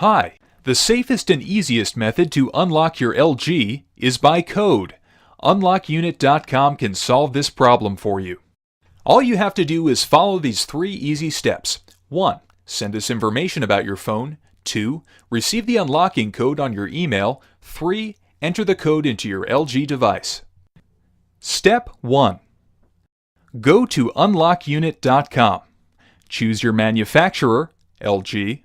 Hi, the safest and easiest method to unlock your LG is by code. Unlockunit.com can solve this problem for you. All you have to do is follow these 3 easy steps. 1. Send us information about your phone. 2. Receive the unlocking code on your email. 3. Enter the code into your LG device. Step 1. Go to unlockunit.com. Choose your manufacturer, LG.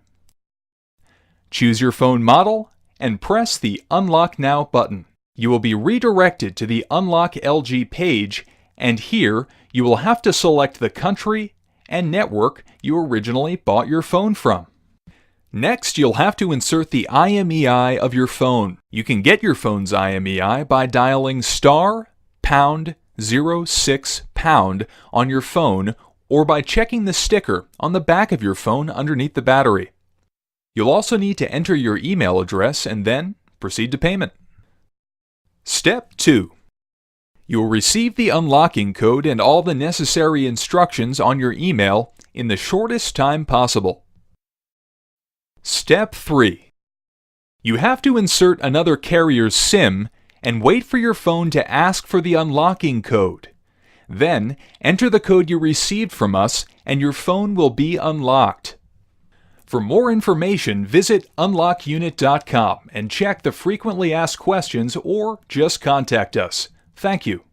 Choose your phone model and press the Unlock Now button. You will be redirected to the Unlock LG page, and here you will have to select the country and network you originally bought your phone from. Next, you'll have to insert the IMEI of your phone. You can get your phone's IMEI by dialing *#06# on your phone, or by checking the sticker on the back of your phone underneath the battery. You'll also need to enter your email address and then proceed to payment. Step 2. You will receive the unlocking code and all the necessary instructions on your email in the shortest time possible. Step 3. You have to insert another carrier's SIM and wait for your phone to ask for the unlocking code. Then, enter the code you received from us and your phone will be unlocked. For more information, visit unlockunit.com and check the frequently asked questions or just contact us. Thank you.